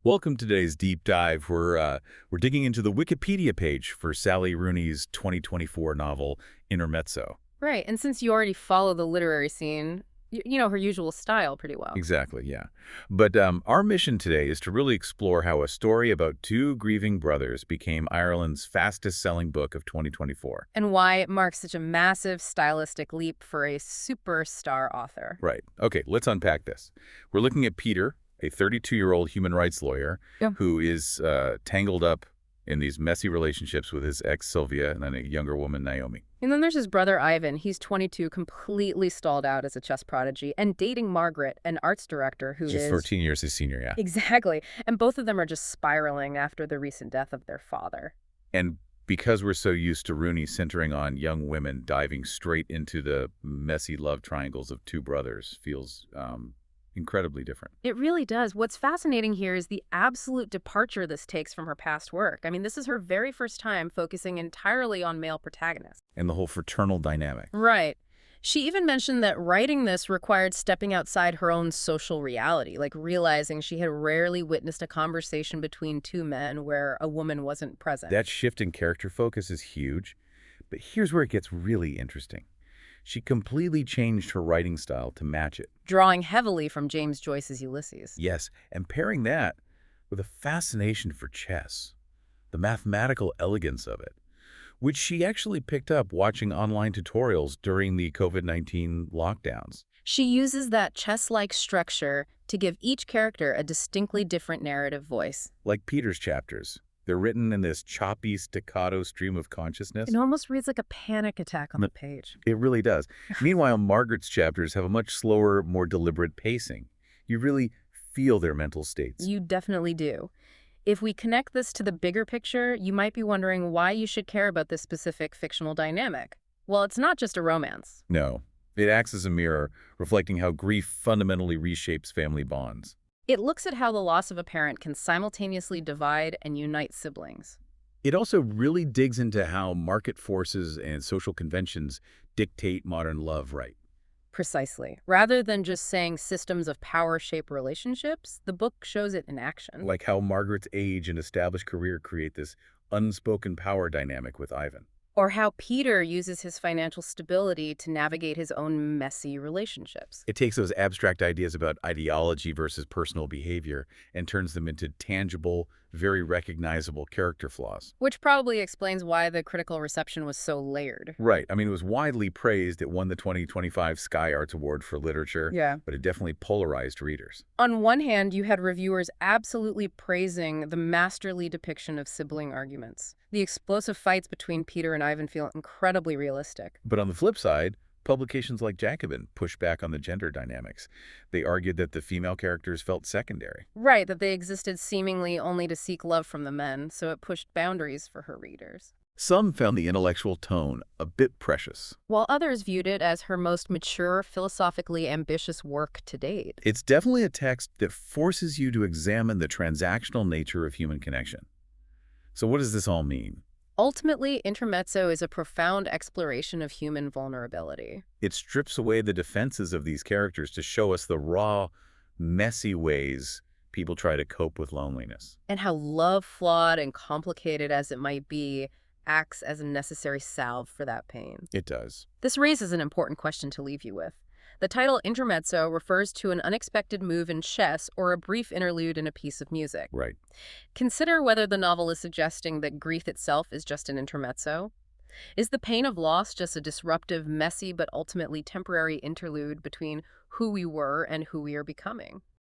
Welcome to today's deep dive. We're digging into the Wikipedia page for Sally Rooney's 2024 novel Intermezzo. Right, and since you already follow the literary scene, you know her usual style pretty well. Exactly, yeah. But our mission today is to really explore how a story about two grieving brothers became Ireland's fastest-selling book of 2024. And why it marks such a massive stylistic leap for a superstar author. Right. Okay, let's unpack this. We're looking at Peter, a 32-year-old human rights lawyer Yeah. who is tangled up in these messy relationships with his ex Sylvia and then a younger woman, Naomi. And then there's his brother Ivan. He's 22, completely stalled out as a chess prodigy, and dating Margaret, an arts director who Just is... 14 years his senior, yeah. Exactly. And both of them are just spiraling after the recent death of their father. And because we're so used to Rooney centering on young women, diving straight into the messy love triangles of two brothers feels incredibly different. It really does. What's fascinating here is the absolute departure this takes from her past work. I mean, this is her very first time focusing entirely on male protagonists. And the whole fraternal dynamic. Right. She even mentioned that writing this required stepping outside her own social reality, like realizing she had rarely witnessed a conversation between two men where a woman wasn't present. That shift in character focus is huge, but here's where it gets really interesting. She completely changed her writing style to match it. Drawing heavily from James Joyce's Ulysses. Yes, and pairing that with a fascination for chess, the mathematical elegance of it, which she actually picked up watching online tutorials during the COVID-19 lockdowns. She uses that chess-like structure to give each character a distinctly different narrative voice. Like Peter's chapters. They're written in this choppy, staccato stream of consciousness. It almost reads like a panic attack on the page. It really does. Meanwhile, Margaret's chapters have a much slower, more deliberate pacing. You really feel their mental states. You definitely do. If we connect this to the bigger picture, you might be wondering why you should care about this specific fictional dynamic. Well, it's not just a romance. No. It acts as a mirror, reflecting how grief fundamentally reshapes family bonds. It looks at how the loss of a parent can simultaneously divide and unite siblings. It also really digs into how market forces and social conventions dictate modern love, right? Precisely. Rather than just saying systems of power shape relationships, the book shows it in action. Like how Margaret's age and established career create this unspoken power dynamic with Ivan. Or how Peter uses his financial stability to navigate his own messy relationships. It takes those abstract ideas about ideology versus personal behavior and turns them into tangible, very recognizable character flaws. Which probably explains why the critical reception was so layered. Right. I mean, it was widely praised. It won the 2025 Sky Arts Award for Literature. Yeah. But it definitely polarized readers. On one hand, you had reviewers absolutely praising the masterly depiction of sibling arguments. The explosive fights between Peter and Ivan feel incredibly realistic. But on the flip side, publications like Jacobin pushed back on the gender dynamics. They argued that the female characters felt secondary. Right, that they existed seemingly only to seek love from the men, so it pushed boundaries for her readers. Some found the intellectual tone a bit precious. While others viewed it as her most mature, philosophically ambitious work to date. It's definitely a text that forces you to examine the transactional nature of human connection. So what does this all mean? Ultimately, Intermezzo is a profound exploration of human vulnerability. It strips away the defenses of these characters to show us the raw, messy ways people try to cope with loneliness. And how love, flawed and complicated as it might be, acts as a necessary salve for that pain. It does. This raises an important question to leave you with. The title Intermezzo refers to an unexpected move in chess or a brief interlude in a piece of music. Right. Consider whether the novel is suggesting that grief itself is just an intermezzo. Is the pain of loss just a disruptive, messy, but ultimately temporary interlude between who we were and who we are becoming?